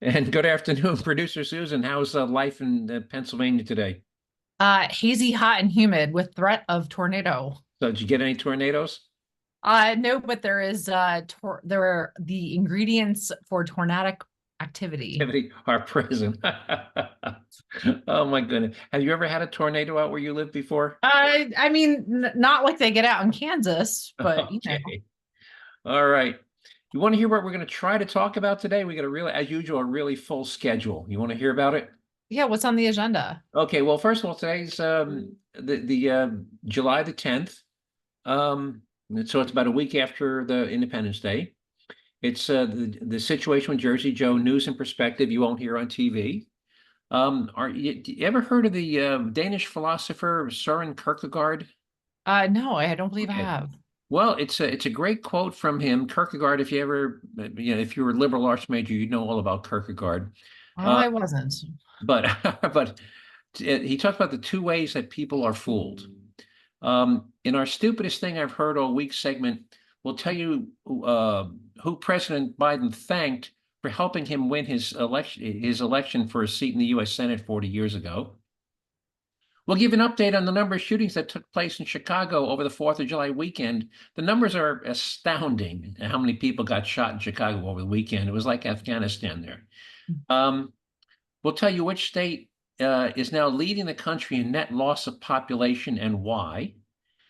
And good afternoon, producer Susan. How's life in Pennsylvania today? Hazy, hot, and humid with threat of tornado. So, did you get any tornadoes? No, but there are the ingredients for tornadic activity. Activity are present. Oh my goodness. Have you ever had a tornado out where you live before? I mean, not like they get out in Kansas, but Okay. All right. You want to hear what we're going to try to talk about today? We got a really, as usual, a really full schedule. You want to hear about it? yeah, what's on the agenda? Okay. Well, first of all, today's the July the 10th. And so it's about a week after the Independence Day. It's the situation with Jersey Joe, news and perspective you won't hear on TV. You ever heard of the Danish philosopher Soren Kierkegaard? No, I don't believe I Okay. have. Well, it's a great quote from him. Kierkegaard, if you ever, if you were a liberal arts major, you know all about Kierkegaard. Well, Uh, I wasn't. but but he talks about the two ways that people are fooled. In our stupidest thing I've heard all week segment, we'll tell you who President Biden thanked for helping him win his election for a seat in the U.S. Senate 40 years ago. We'll give an update on the number of shootings that took place in Chicago over the 4th of July weekend. The numbers are astounding. How many people got shot in Chicago over the weekend? It was like Afghanistan there. Um, we'll tell you which state is now leading the country in net loss of population and why.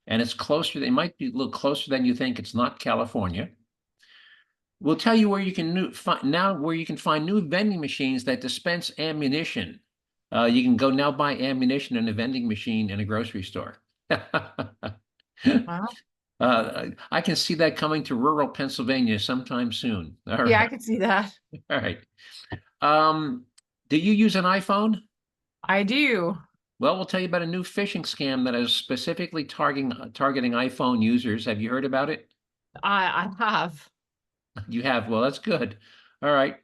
And it's closer, it might be a little closer than you think. It's not California. We'll tell you where you can where you can find new vending machines that dispense ammunition. You can go now buy ammunition in a vending machine in a grocery store. Well, I can see that coming to rural Pennsylvania sometime soon. All yeah, I right. could see that. All right. Um, do you use an iPhone? I do. Well, we'll tell you about a new phishing scam that is specifically targeting iPhone users. Have you heard about it? I have. You have. Well, that's good. All right.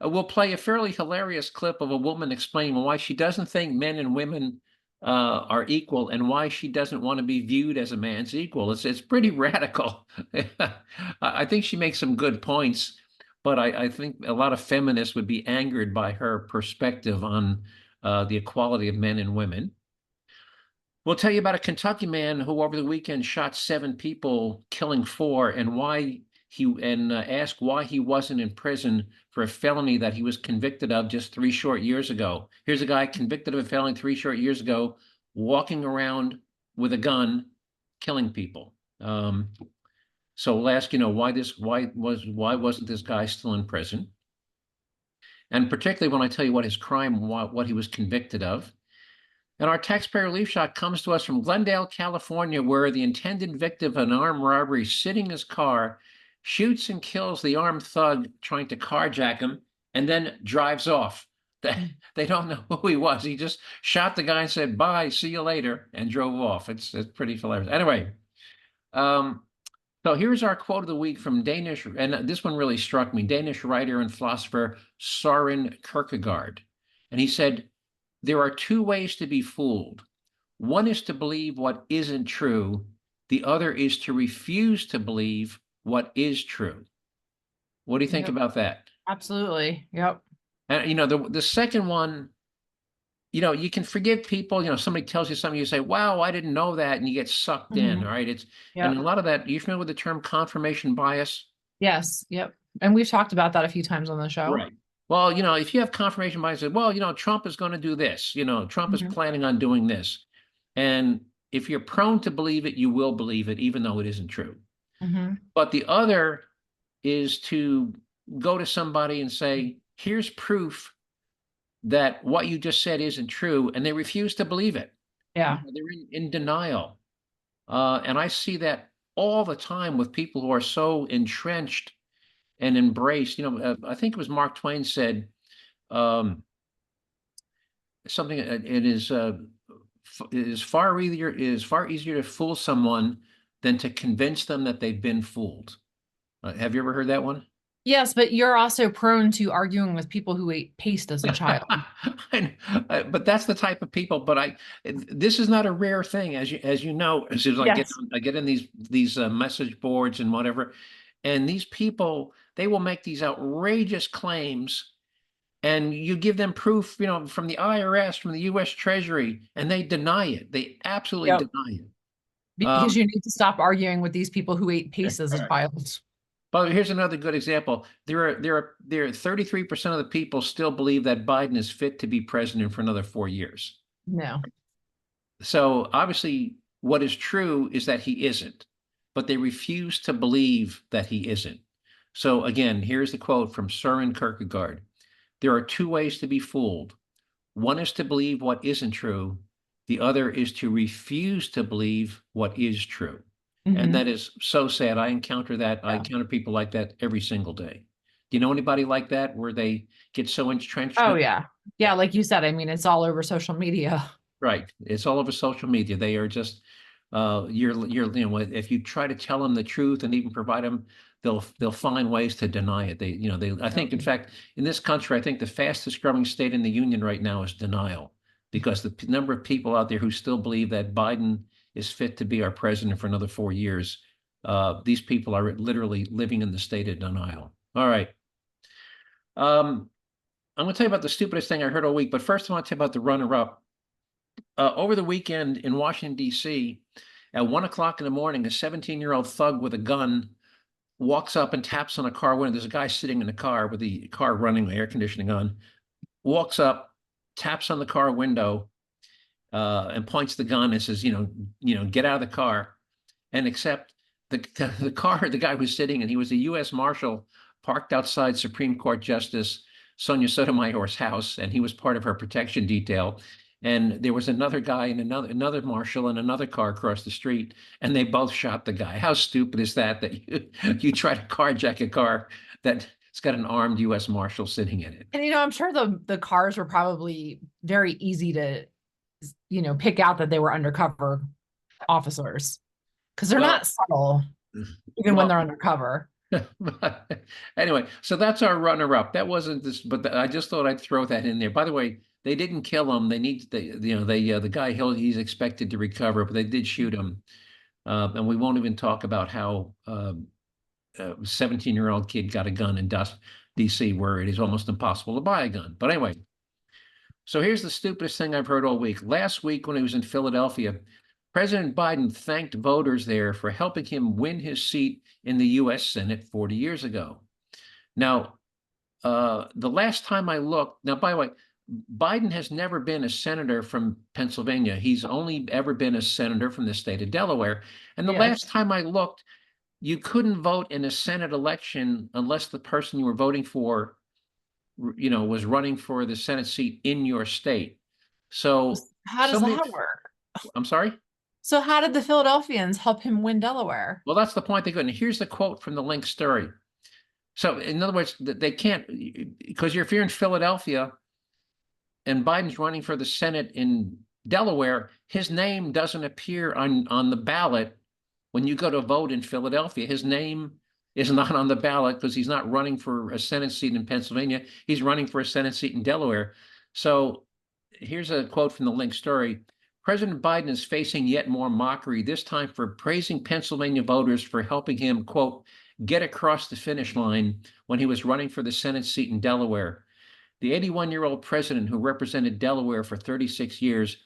We'll play a fairly hilarious clip of a woman explaining why she doesn't think men and women are equal and why she doesn't want to be viewed as a man's equal. It's pretty radical. I think she makes some good points, but I think a lot of feminists would be angered by her perspective on the equality of men and women. We'll tell you about a Kentucky man who over the weekend shot 7 people, killing 4, and asked why he wasn't in prison for a felony that he was convicted of just 3 short years ago. Here's a guy convicted of a felony 3 short years ago, walking around with a gun, killing people. So we'll ask, why wasn't this guy still in prison? And particularly when I tell you what his crime, what he was convicted of. And our taxpayer relief shot comes to us from Glendale, California, where the intended victim of an armed robbery sitting in his car shoots and kills the armed thug trying to carjack him and then drives off. They don't know who he was. He just shot the guy and said, bye, see you later, and drove off. It's pretty hilarious. Anyway, um, so here's our quote of the week from Danish, and this one really struck me, Danish writer and philosopher Soren Kierkegaard. And he said, there are two ways to be fooled. One is to believe what isn't true. The other is to refuse to believe what is true. What do you think Yep, about that? absolutely. Yep. And the second one, you can forgive people. Somebody tells you something, you say, "Wow, I didn't know that," and you get sucked in. Mhm. All right, and Yep. a lot of that. You familiar with the term confirmation bias? Yes. Yep. And we've talked about that a few times on the show. Right. Well, if you have confirmation bias, well, Trump is going to do this. Trump is Mhm. planning on doing this. And if you're prone to believe it, you will believe it, even though it isn't true. Mhm. But the other is to go to somebody and say, here's proof that what you just said isn't true. And they refuse to believe it. Yeah. They're in denial. And I see that all the time with people who are so entrenched and embraced. I think it was Mark Twain said, um, something it is far easier to fool someone than to convince them that they've been fooled. Have you ever heard that one? Yes, but you're also prone to arguing with people who ate paste as a child. But that's the type of people. But this is not a rare thing, as you know. As soon as Yes. I get in these message boards and whatever, and these people they will make these outrageous claims, and you give them proof, from the IRS, from the US Treasury, and they deny it. They absolutely Yep. deny it. Because you need to stop arguing with these people who ate paste as a child. But here's another good example. There are 33% of the people still believe that Biden is fit to be president for another 4 years. No. So obviously, what is true is that he isn't, but they refuse to believe that he isn't. So again, here's the quote from Soren Kierkegaard. There are two ways to be fooled. One is to believe what isn't true. The other is to refuse to believe what is true. And that is so sad. I encounter that. I encounter people like that every single day. Do you know anybody like that where they get so entrenched? Oh, yeah. Yeah, like you said, I mean, it's all over social media. Right. It's all over social media. They are just if you try to tell them the truth and even provide them, they'll find ways to deny it. I think, in fact, in this country, I think the fastest growing state in the union right now is denial, because the number of people out there who still believe that Biden is fit to be our president for another 4 years, these people are literally living in the state of denial. All right. I'm going to tell you about the stupidest thing I heard all week, but first I want to tell you about the runner-up. Over the weekend in Washington, D.C., at 1 o'clock in the morning, a 17-year-old thug with a gun walks up and taps on a car window. There's a guy sitting in the car with the car running, the air conditioning on, walks up, taps on the car window, and points the gun and says, get out of the car. And except the car, the guy was sitting, and he was a U.S. Marshal parked outside Supreme Court Justice Sonia Sotomayor's house, and he was part of her protection detail. And there was another guy and another marshal in another car across the street, and they both shot the guy. How stupid is that you try to carjack a car that's got an armed U.S. Marshal sitting in it? And I'm sure the cars were probably very easy to pick out that they were undercover officers, because they're not subtle even when they're undercover. Anyway, so that's our runner-up. That wasn't this, but I just thought I'd throw that in there. By the way, they didn't kill him. The guy, he's expected to recover, but they did shoot him. And we won't even talk about how a 17-year-old kid got a gun in DC, where it is almost impossible to buy a gun. But anyway, so here's the stupidest thing I've heard all week. Last week, when he was in Philadelphia, President Biden thanked voters there for helping him win his seat in the U.S. Senate 40 years ago. Now, the last time I looked, now, by the way, Biden has never been a senator from Pennsylvania. He's only ever been a senator from the state of Delaware. And the last time I looked, you couldn't vote in a Senate election unless the person you were voting for, was running for the Senate seat in your state. So how does that work? I'm sorry? So how did the Philadelphians help him win Delaware? Well, that's the point they couldn't. Here's the quote from the Link story. So in other words, they can't, because if you're in Philadelphia and Biden's running for the Senate in Delaware, his name doesn't appear on the ballot when you go to vote in Philadelphia. His name is not on the ballot because he's not running for a Senate seat in Pennsylvania. He's running for a Senate seat in Delaware. So here's a quote from the Link story. President Biden is facing yet more mockery, this time for praising Pennsylvania voters for helping him, quote, get across the finish line when he was running for the Senate seat in Delaware. The 81-year-old president, who represented Delaware for 36 years,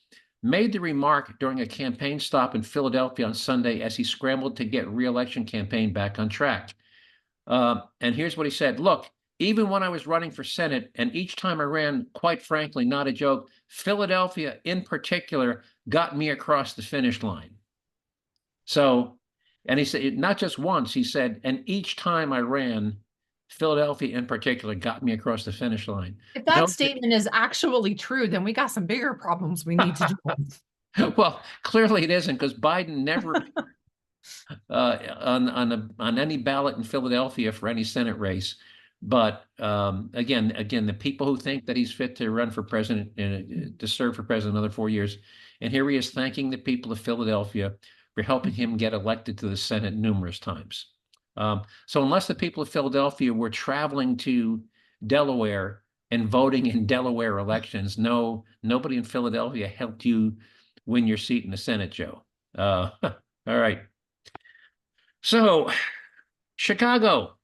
made the remark during a campaign stop in Philadelphia on Sunday as he scrambled to get re-election campaign back on track. And here's what he said. Look, even when I was running for Senate, and each time I ran, quite frankly, not a joke, Philadelphia in particular got me across the finish line. So, and he said, not just once, he said, and each time I ran, Philadelphia in particular got me across the finish line. If that statement is actually true, then we got some bigger problems we need to deal with. Well, clearly it isn't, because Biden never on any ballot in Philadelphia for any Senate race. But again, the people who think that he's fit to run for president and to serve for president another 4 years, and here he is thanking the people of Philadelphia for helping him get elected to the Senate numerous times. So unless the people of Philadelphia were traveling to Delaware and voting in Delaware elections, nobody in Philadelphia helped you win your seat in the Senate, Joe. All right. So, Chicago.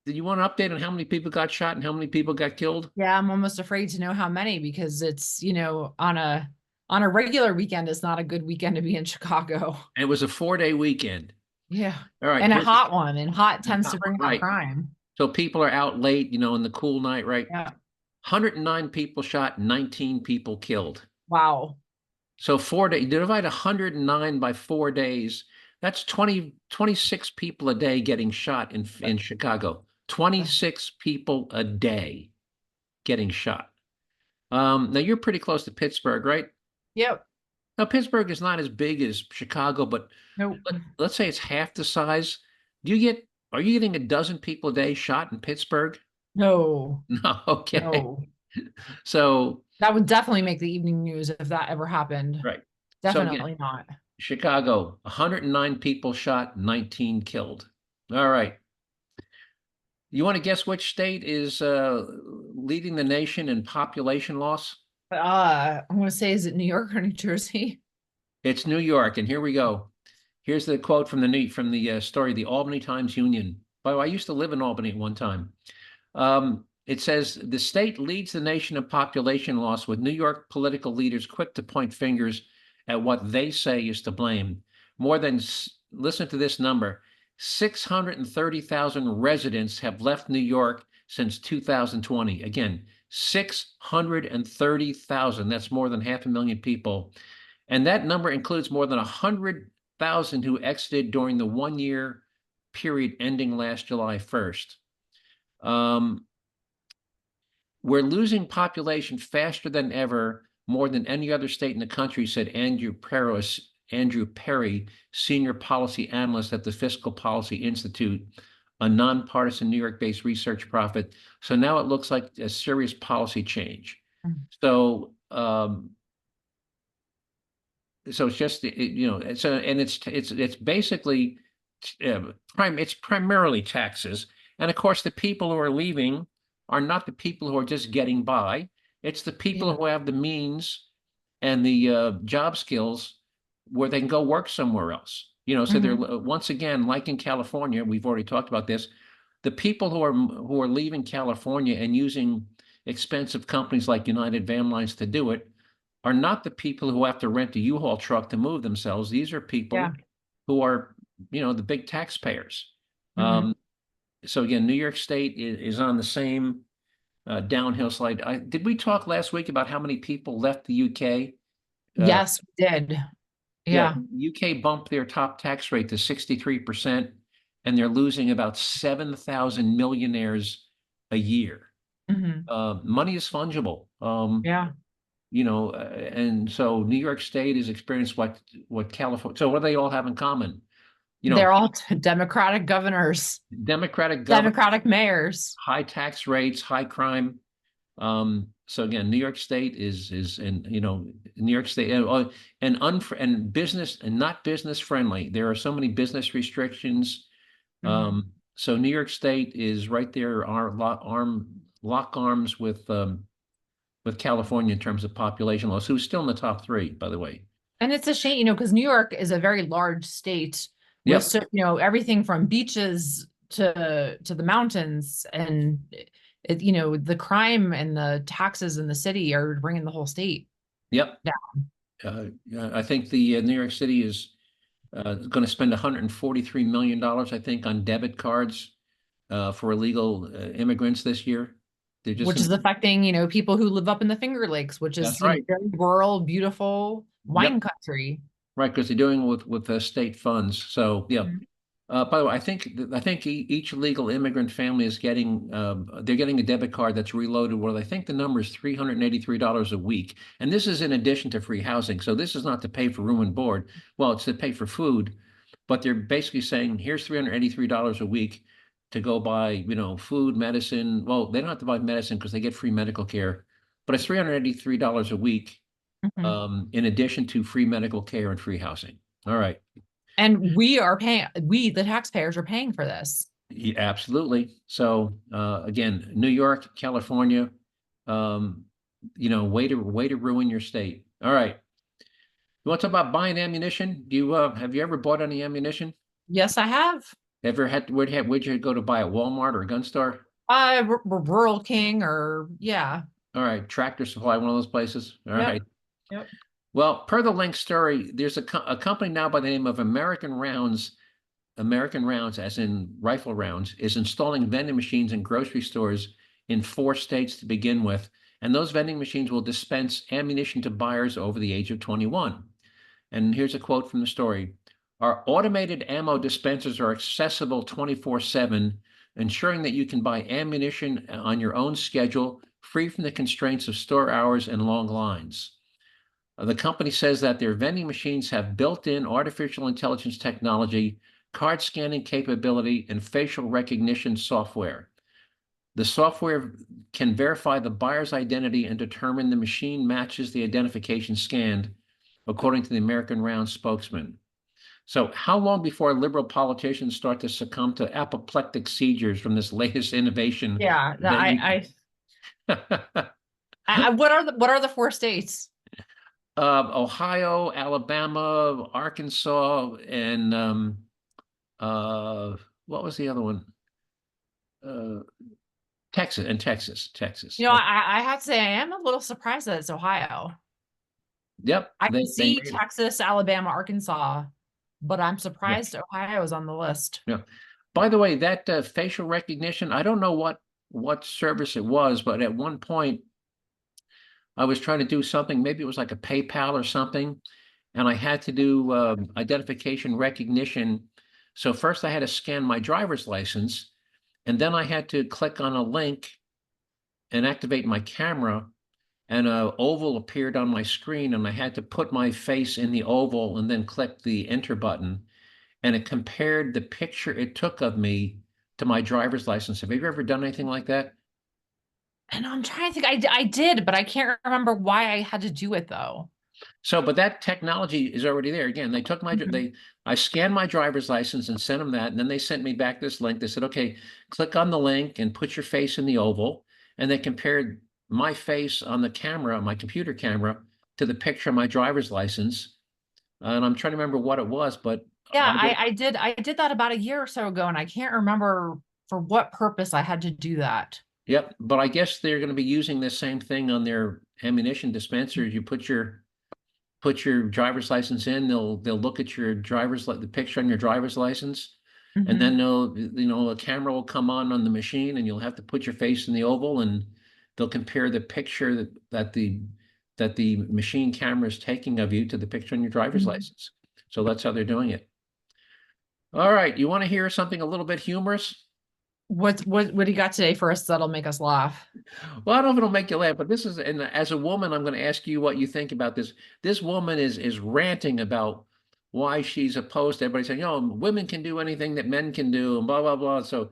Do you want an update on how many people got shot and how many people got killed? Yeah, I'm almost afraid to know how many because it's, on a regular weekend, it's not a good weekend to be in Chicago. And it was a 4-day weekend. Yeah. All right, And a here's hot one, and hot the tends to top one, bring out right. crime. So people are out late, in the cool night, right? Yeah. 109 people shot, 19 people killed. Wow. So 4 days, divide 109 by 4 days. That's 26 people a day getting shot in Chicago. 26 people a day getting shot. Now you're pretty close to Pittsburgh, right? Yep. Now Pittsburgh is not as big as Chicago, but Nope. let's say it's half the size. Are you getting a dozen people a day shot in Pittsburgh? No. No, okay. No. So, That would definitely make the evening news if that ever happened. right. So again, Definitely not. Chicago, 109 people shot, 19 killed. All right. You want to guess which state is leading the nation in population loss? I'm gonna say, is it New York or New Jersey? It's New York, and here we go. Here's the quote from the story, the Albany Times-Union. By the way, I used to live in Albany at one time. It says the state leads the nation in population loss, with New York political leaders quick to point fingers at what they say is to blame. Listen to this number, 630,000 residents have left New York since 2020. Again, 630,000. That's more than 500,000 people. And that number includes more than 100,000 who exited during the 1 year period ending last July 1st. We're losing population faster than ever, more than any other state in the country, said Andrew Perry, senior policy analyst at the Fiscal Policy Institute, a nonpartisan New York-based research profit. So now it looks like a serious policy change. So, so it's just, it's basically, it's primarily taxes. And of course, the people who are leaving are not the people who are just getting by. It's the people who have the means and the job skills where they can go work somewhere else. So they're once again, like in California, we've already talked about this. The people who are leaving California and using expensive companies like United Van Lines to do it are not the people who have to rent a U-Haul truck to move themselves. These are people who are, the big taxpayers. So again, New York State is on the same downhill slide. Did we talk last week about how many people left the UK? Yes, we did. Yeah. UK bumped their top tax rate to 63%, and they're losing about 7,000 millionaires a year. Money is fungible. And so New York State has experienced what California. So what do they all have in common? They're all Democratic governors, Democratic mayors, high tax rates, high crime. So again, New York State is New York State and business and not business friendly. There are so many business restrictions. So New York State is right there, lock arms with California in terms of population loss, who's still in the top three, by the way. And it's a shame, because New York is a very large state with, everything from beaches to the mountains, and the crime and the taxes in the city are bringing the whole state down. I think the New York City is going to spend $143 million, I think, on debit cards for illegal immigrants this year. Which is affecting, people who live up in the Finger Lakes, which is very rural, beautiful wine country. Right, because they're doing it with state funds. So by the way, I think each legal immigrant family is getting they're getting a debit card that's reloaded. Well, I think the number is $383 a week, and this is in addition to free housing. So this is not to pay for room and board. Well, it's to pay for food, but they're basically saying here's $383 a week to go buy, food, medicine. Well, they don't have to buy medicine because they get free medical care, but it's $383 a week in addition to free medical care and free housing. All right. And the taxpayers are paying for this. Yeah, absolutely. So again, New York, California, way to ruin your state. All right. You want to talk about buying ammunition? Have you ever bought any ammunition? Yes, I have. Ever had, where'd you go to buy at Walmart or a gun store? Rural King or yeah. All right, Tractor Supply, one of those places. All Yep. right. Yep. Well, per the link story, there's a company now by the name of American Rounds, as in rifle rounds, is installing vending machines in grocery stores in 4 states to begin with. And those vending machines will dispense ammunition to buyers over the age of 21. And here's a quote from the story. Our automated ammo dispensers are accessible 24/7, ensuring that you can buy ammunition on your own schedule, free from the constraints of store hours and long lines. The company says that their vending machines have built-in artificial intelligence technology, card scanning capability, and facial recognition software. The software can verify the buyer's identity and determine the machine matches the identification scanned, according to the American Round spokesman. So how long before liberal politicians start to succumb to apoplectic seizures from this latest innovation? Yeah. That you... What are the 4 states? Ohio, Alabama, Arkansas, and what was the other one? Texas. You know, I have to say I am a little surprised that it's Ohio. Yep. I can see made it. Texas, Alabama, Arkansas, but I'm Yeah. surprised Ohio is on the list. Yeah. By the way, that facial recognition, I don't know what service it was, but at one point I was trying to do something, maybe it was like a PayPal or something, and I had to do identification recognition. So first I had to scan my driver's license, and then I had to click on a link and activate my camera, and an oval appeared on my screen, and I had to put my face in the oval and then click the enter button, and it compared the picture it took of me to my driver's license. Have you ever done anything like that? And I'm trying to think. I did, but I can't remember why I had to do it though. So, but that technology is already there. Again, they took I scanned my driver's license and sent them that, and then they sent me back this link. They said, okay, click on the link and put your face in the oval. And they compared my face on the camera, my computer camera, to the picture of my driver's license. And I'm trying to remember what it was, but Yeah, I did that about a year or so ago, and I can't remember for what purpose I had to do that. Yep. But I guess they're going to be using this same thing on their ammunition dispensers. You put your driver's license in, they'll look at your the picture on your driver's license, and then a camera will come on the machine, and you'll have to put your face in the oval, and they'll compare the picture that the machine camera is taking of you to the picture on your driver's license. So that's how they're doing it. All right, you want to hear something a little bit humorous? What do you got today for us that'll make us laugh? Well, I don't know if it'll make you laugh, but this is, and as a woman, I'm going to ask you what you think about this. This woman is ranting about why she's opposed to everybody saying, women can do anything that men can do, and blah, blah, blah. So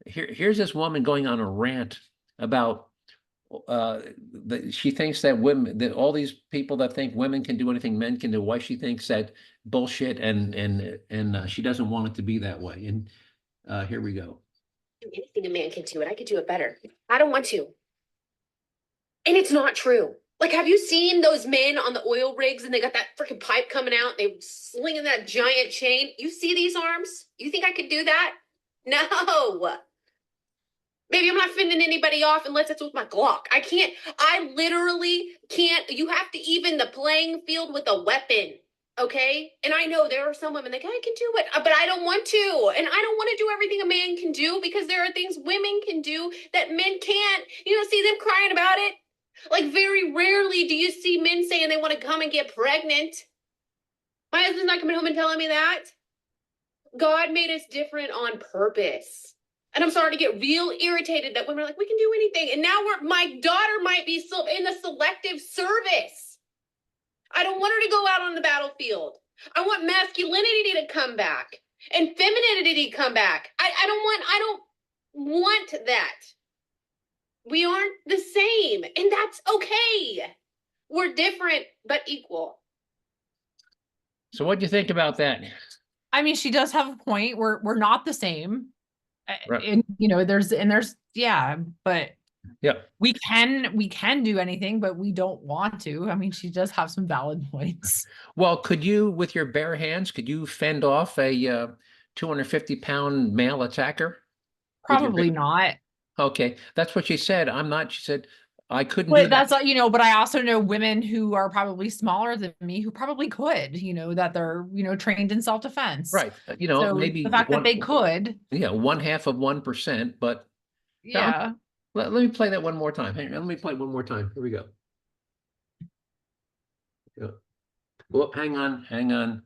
here's this woman going on a rant about she thinks that all these people that think women can do anything men can do, why she thinks that bullshit, and she doesn't want it to be that way. And here we go. Anything a man can do, and I could do it better. I don't want to. And it's not true. Like, have you seen those men on the oil rigs and they got that freaking pipe coming out? They slinging that giant chain. You see these arms? You think I could do that? No. Maybe I'm not fending anybody off unless it's with my Glock. I literally can't. You have to even the playing field with a weapon. Okay. And I know there are some women like, I can do it, but I don't want to. And I don't want to do everything a man can do, because there are things women can do that men can't. You don't see them crying about it. Like, very rarely do you see men saying they want to come and get pregnant. My husband's not coming home and telling me that. God made us different on purpose. And I'm starting to get real irritated that women are like, we can do anything. And now my daughter might be in the selective service. I don't want her to go out on the battlefield. I want masculinity to come back and femininity to come back. I don't want that. We aren't the same, and that's okay. We're different, but equal. So what do you think about that? I mean, she does have a point. We're not the same. Right. And there's yeah, but yeah, we can do anything, but we don't want to. I mean, she does have some valid points. Well, could you, with your bare hands, could you fend off a 250-pound male attacker? Would you Probably not. Okay, that's what she said. I'm not. She said I couldn't do But that. that's, but I also know women who are probably smaller than me who probably could, that they're, trained in self-defense. Right. So Maybe the fact that they could. Yeah, 1/2%. But Yeah. let me play that one more time. Hang on, let me play it one more time. Here we go. Yeah. Well, hang on. And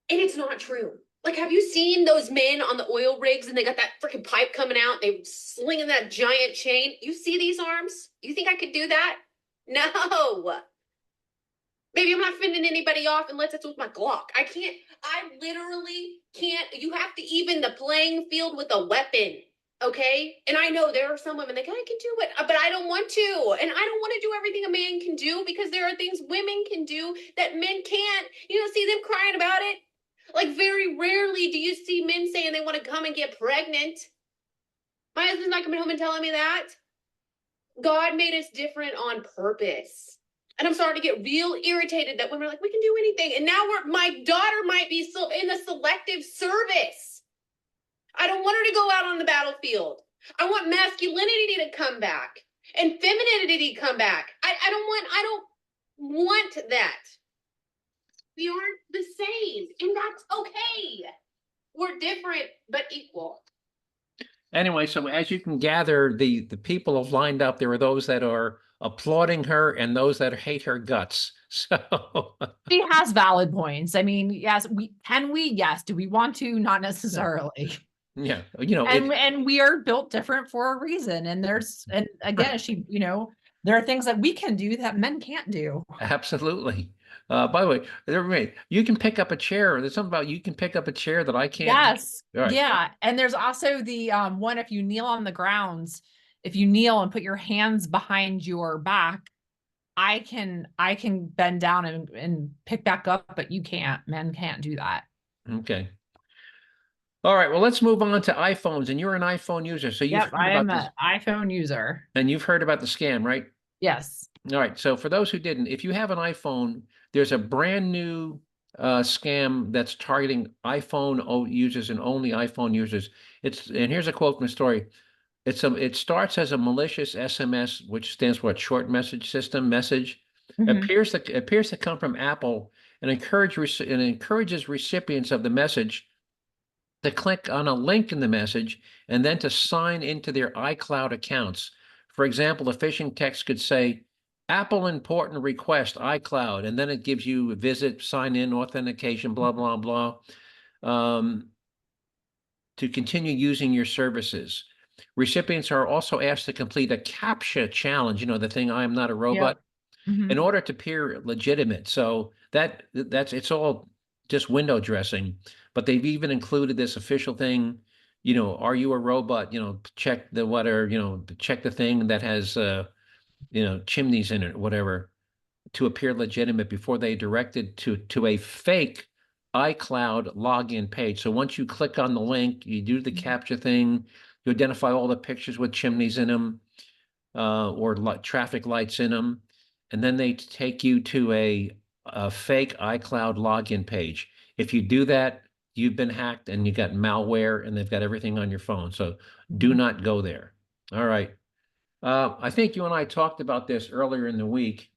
it's not true. Like, have you seen those men on the oil rigs and they got that freaking pipe coming out? They slinging that giant chain. You see these arms? You think I could do that? No. Maybe I'm not fending anybody off unless it's with my Glock. I literally can't. You have to even the playing field with a weapon. Okay. And I know there are some women that I can do it, but I don't want to. And I don't want to do everything a man can do because there are things women can do that men can't. You don't see them crying about it. Like, very rarely do you see men saying they want to come and get pregnant. My husband's not coming home and telling me that. God made us different on purpose. And I'm starting to get real irritated that women are like, we can do anything. And now my daughter might be in the selective service. I don't want her to go out on the battlefield. I want masculinity to come back and femininity to come back. I don't want that. We aren't the same, and that's okay. We're different, but equal. Anyway, so as you can gather, the people have lined up. There are those that are applauding her and those that hate her guts. So she has valid points. I mean, yes, yes. Do we want to? Not necessarily. Yeah. And we are built different for a reason. And again, there are things that we can do that men can't do. Absolutely. By the way, you can pick up a chair. There's something about you can pick up a chair that I can't. Yes. Right. Yeah. And there's also the one, if you kneel on the ground, if you kneel and put your hands behind your back, I can bend down and pick back up, but you can't. Men can't do that. Okay. All right. Well, let's move on to iPhones. And you're an iPhone user, so you've heard I about am this. an iPhone user. And you've heard about the scam, right? Yes. All right. So for those who didn't, if you have an iPhone, there's a brand new scam that's targeting iPhone users and only iPhone users. And here's a quote from the story. It starts as a malicious SMS, which stands for a short message system message. Mm-hmm. Appears to come from Apple and encourages recipients of the message to click on a link in the message and then to sign into their iCloud accounts. For example, a phishing text could say, Apple important request, iCloud, and then it gives you a visit, sign in, authentication, blah, blah, blah, to continue using your services. Recipients are also asked to complete a CAPTCHA challenge, the thing, I am not a robot, in order to appear legitimate. So it's all just window dressing, but they've even included this official thing, are you a robot? Check check the thing that has, chimneys in it, whatever, to appear legitimate before they direct it to a fake iCloud login page. So once you click on the link, you do the CAPTCHA thing, you identify all the pictures with chimneys in them, or traffic lights in them, and then they take you to a fake iCloud login page. If you do that, you've been hacked and you got malware and they've got everything on your phone. So do not go there. All right. I think you and I talked about this earlier in the week,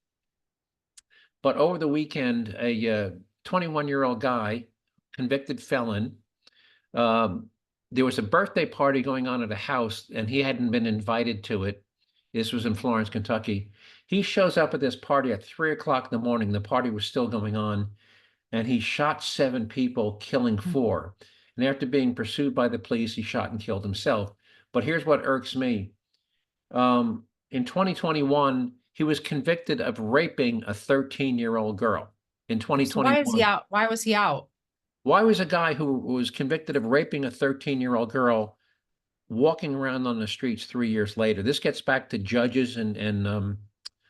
but over the weekend, a 21-year-old guy, convicted felon, there was a birthday party going on at a house and he hadn't been invited to it. This was in Florence, Kentucky. He shows up at this party at 3:00 in the morning. The party was still going on, and he shot 7 people, killing 4. And after being pursued by the police, he shot and killed himself. But here's what irks me. In 2021, he was convicted of raping a 13-year-old girl. In 2021. So why is he out? Why was he out? Why was a guy who was convicted of raping a 13-year-old girl walking around on the streets 3 years later? This gets back to judges and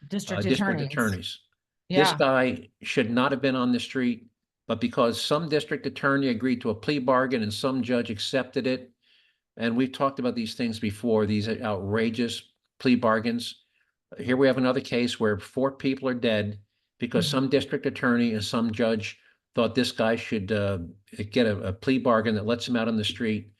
district attorneys. Yeah. This guy should not have been on the street, but because some district attorney agreed to a plea bargain and some judge accepted it, and we've talked about these things before, these outrageous plea bargains. Here we have another case where 4 people are dead because some district attorney and some judge thought this guy should get a plea bargain that lets him out on the street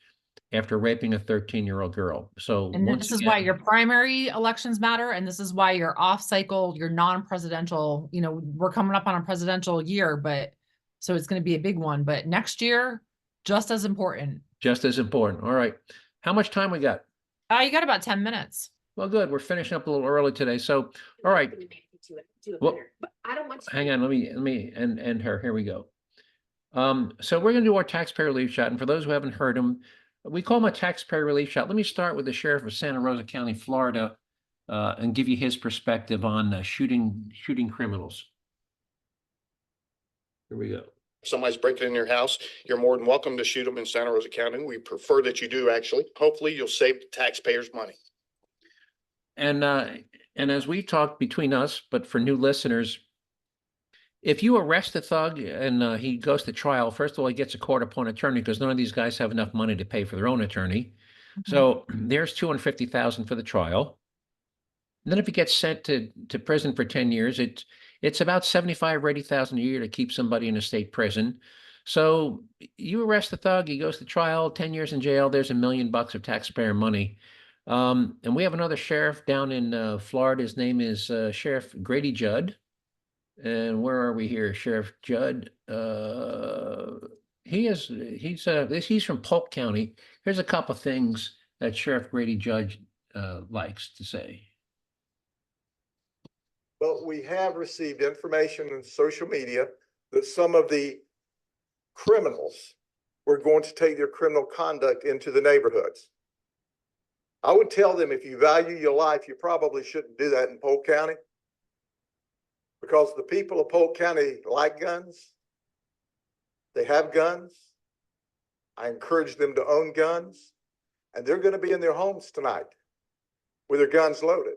after raping a 13-year-old girl. So And once this is why again, your primary elections matter. And this is why your off cycle, your non-presidential, we're coming up on a presidential year, but so it's going to be a big one. But next year, just as important. just as important. All right. How much time we got? You got about 10 minutes. Well, good. We're finishing up a little early today. So, all right. Well, But I don't want to. hang on. Let me end her. Here we go. So we're going to do our taxpayer relief shot. And for those who haven't heard him, we call him a taxpayer relief shot. Let me start with the sheriff of Santa Rosa County, Florida, and give you his perspective on shooting criminals. Here we go. If somebody's breaking in your house, you're more than welcome to shoot them in Santa Rosa County. We prefer that you do, actually. Hopefully, you'll save the taxpayers money. And as we talk between us, but for new listeners, if you arrest a thug and he goes to trial, first of all, he gets a court-appointed attorney because none of these guys have enough money to pay for their own attorney. So there's $250,000 for the trial. And then if he gets sent to prison for 10 years, it's about $75,000 or $80,000 a year to keep somebody in a state prison. So you arrest the thug, he goes to trial, 10 years in jail, there's $1 million of taxpayer money. And we have another sheriff down in Florida. His name is Sheriff Grady Judd. And where are we here? Sheriff Judd. He's from Polk County. Here's a couple of things that Sheriff Grady Judd likes to say. Well, we have received information in social media that some of the criminals were going to take their criminal conduct into the neighborhoods. I would tell them, if you value your life, you probably shouldn't do that in Polk County, because the people of Polk County like guns. They have guns. I encourage them to own guns, and they're going to be in their homes tonight with their guns loaded.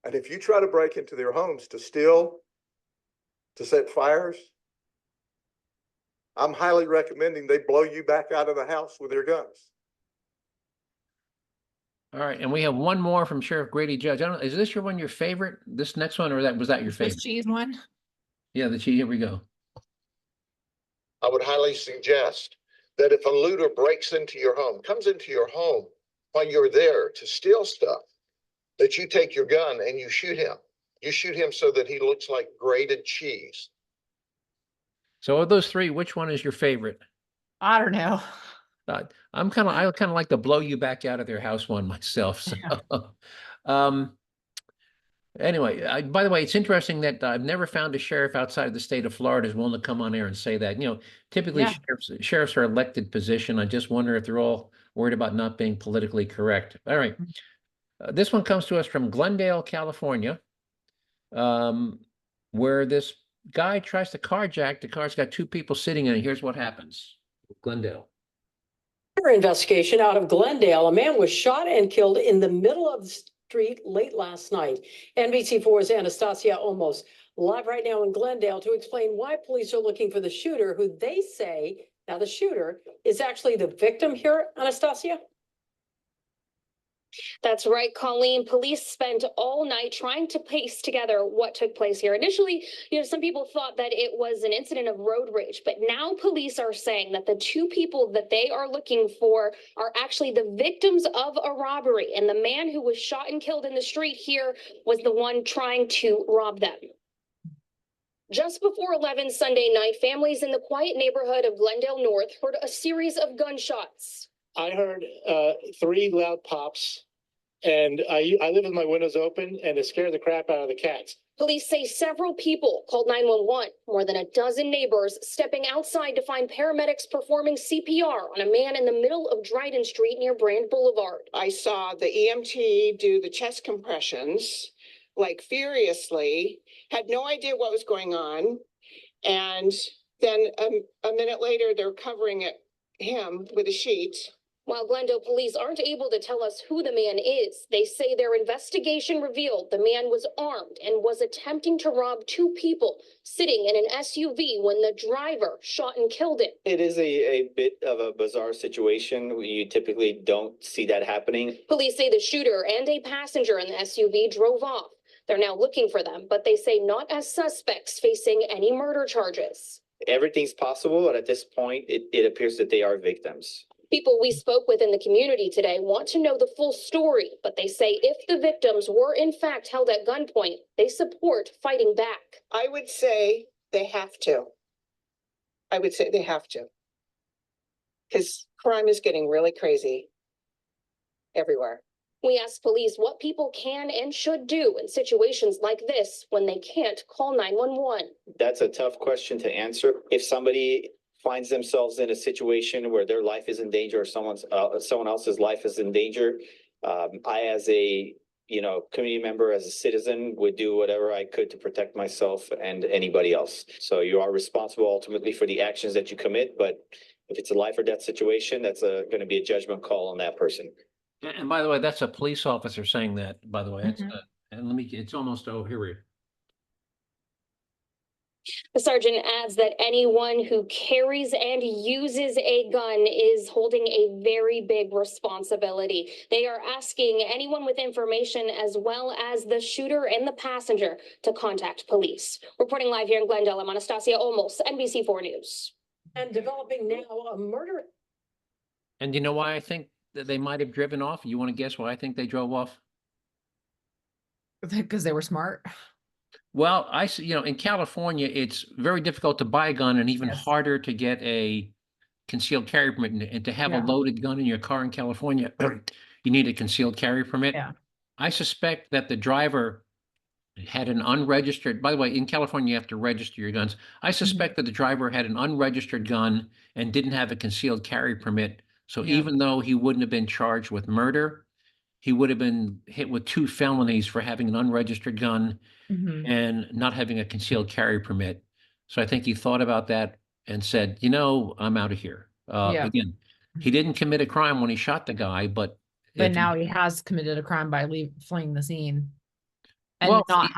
And if you try to break into their homes to steal, to set fires, I'm highly recommending they blow you back out of the house with their guns. All right, and we have one more from Sheriff Grady Judge. I don't know, is this your favorite? This next one, or was that your favorite? This cheese one? Yeah, the cheese. Here we go. I would highly suggest that if a looter breaks into your home, comes into your home while you're there to steal stuff, that you take your gun and you shoot him. You shoot him so that he looks like grated cheese. So of those three, which one is your favorite? I don't know. I kind of like the blow you back out of their house one myself. So, anyway, by the way, it's interesting that I've never found a sheriff outside of the state of Florida is willing to come on air and say that. Typically sheriffs are elected position. I just wonder if they're all worried about not being politically correct. All right. This one comes to us from Glendale, California, where this guy tries to carjack. The car's got two people sitting in it. Here's what happens. Glendale. Investigation out of Glendale. A man was shot and killed in the middle of the street late last night. NBC4's Anastasia Olmos live right now in Glendale to explain why police are looking for the shooter, who they say, now the shooter is actually the victim here, Anastasia? That's right, Colleen. Police spent all night trying to piece together what took place here. Initially, some people thought that it was an incident of road rage, but now police are saying that the two people that they are looking for are actually the victims of a robbery. And the man who was shot and killed in the street here was the one trying to rob them. Just before 11 Sunday night, families in the quiet neighborhood of Glendale North heard a series of gunshots. I heard 3 loud pops, and I live with my windows open, and it scared the crap out of the cats. Police say several people called 911, more than a dozen neighbors stepping outside to find paramedics performing CPR on a man in the middle of Dryden Street near Brand Boulevard. I saw the EMT do the chest compressions, like furiously, had no idea what was going on, and then a minute later, they're covering him with a sheet. While Glendale police aren't able to tell us who the man is, they say their investigation revealed the man was armed and was attempting to rob 2 people sitting in an SUV when the driver shot and killed him. It is a bit of a bizarre situation. You typically don't see that happening. Police say the shooter and a passenger in the SUV drove off. They're now looking for them, but they say not as suspects facing any murder charges. everything's possible, but at this point, it appears that they are victims. People we spoke with in the community today want to know the full story, but they say if the victims were in fact held at gunpoint, they support fighting back. I would say they have to. I would say they have to. Because crime is getting really crazy everywhere. We asked police what people can and should do in situations like this when they can't call 911. That's a tough question to answer. If somebody finds themselves in a situation where their life is in danger or someone else's life is in danger, I, as a community member, as a citizen, would do whatever I could to protect myself and anybody else. So you are responsible ultimately for the actions that you commit, but if it's a life or death situation, that's going to be a judgment call on that person. And by the way, that's a police officer saying that, by the way. It's, and it's almost, here we are. The sergeant adds that anyone who carries and uses a gun is holding a very big responsibility. They are asking anyone with information as well as the shooter and the passenger to contact police. Reporting live here in Glendale, I'm Anastasia Olmos, NBC4 News. And developing now a murder. And you know why I think that they might have driven off? You want to guess why I think they drove off? Because they were smart. Well, in California, it's very difficult to buy a gun and even harder to get a concealed carry permit. And to have a loaded gun in your car in California, you need a concealed carry permit. Yeah. I suspect that the driver had an unregistered, by the way, in California, you have to register your guns. I suspect that the driver had an unregistered gun and didn't have a concealed carry permit. So even though he wouldn't have been charged with murder, he would have been hit with 2 felonies for having an unregistered gun and not having a concealed carry permit. So I think he thought about that and said, I'm out of here. Again, he didn't commit a crime when he shot the guy, but now he has committed a crime by fleeing the scene. And not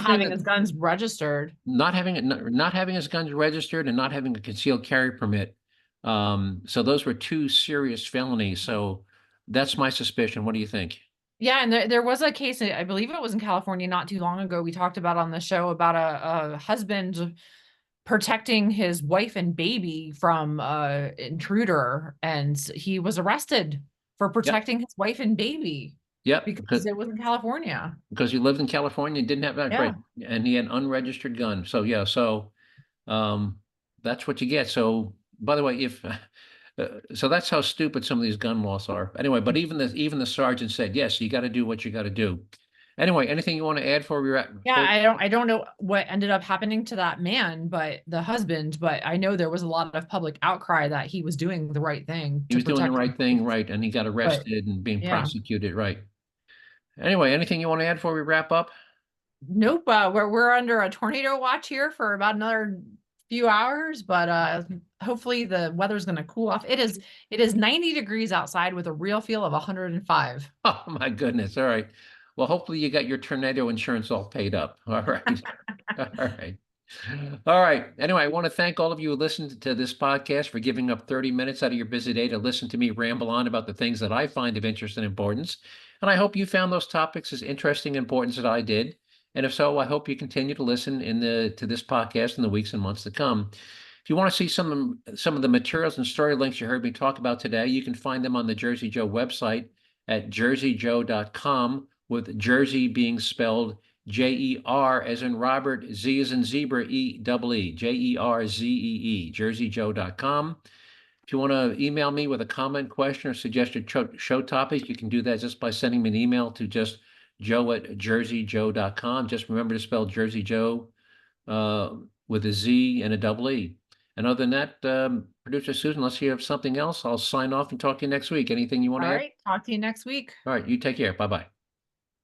having his guns registered. Not having his guns registered and not having a concealed carry permit. So those were 2 serious felonies. So that's my suspicion. What do you think? Yeah, and there was a case, I believe it was in California not too long ago, we talked about on the show about a husband protecting his wife and baby from intruder, and he was arrested for protecting his wife and baby. Yep. Because it was in California. Because he lived in California and didn't have that, right? And he had an unregistered gun. So that's what you get. So by the way, so that's how stupid some of these gun laws are. Anyway, but even the sergeant said, yes, you got to do what you got to do. Anyway, anything you want to add before we're at? Yeah, I don't know what ended up happening to that man, but the husband, but I know there was a lot of public outcry that he was doing the right thing. He was doing the right thing, right? And he got arrested and being prosecuted, right? Anyway, anything you want to add before we wrap up? Nope. We're under a tornado watch here for about another few hours, but hopefully the weather's going to cool off. It is 90 degrees outside with a real feel of 105. Oh my goodness. All right. Well, hopefully you got your tornado insurance all paid up. All right. All right. All right. Anyway, I want to thank all of you who listened to this podcast for giving up 30 minutes out of your busy day to listen to me ramble on about the things that I find of interest and importance. And I hope you found those topics as interesting and important as I did. And if so, I hope you continue to listen to this podcast in the weeks and months to come. If you want to see some of the materials and story links you heard me talk about today, you can find them on the Jerzee Joe website at jerzeejoe.com, with Jersey being spelled J-E-R as in Robert, Z as in zebra, E-double-E, Jerzee, jerzeejoe.com. If you want to email me with a comment, question, or suggested show topic, you can do that just by sending me an email to just joe@jerzeejoe.com. Just remember to spell Jerzee Joe with a Z and a double E. And other than that, Producer Susan, unless you have something else, I'll sign off and talk to you next week. Anything you want to add? All right. Talk to you next week. All right. You take care. Bye-bye.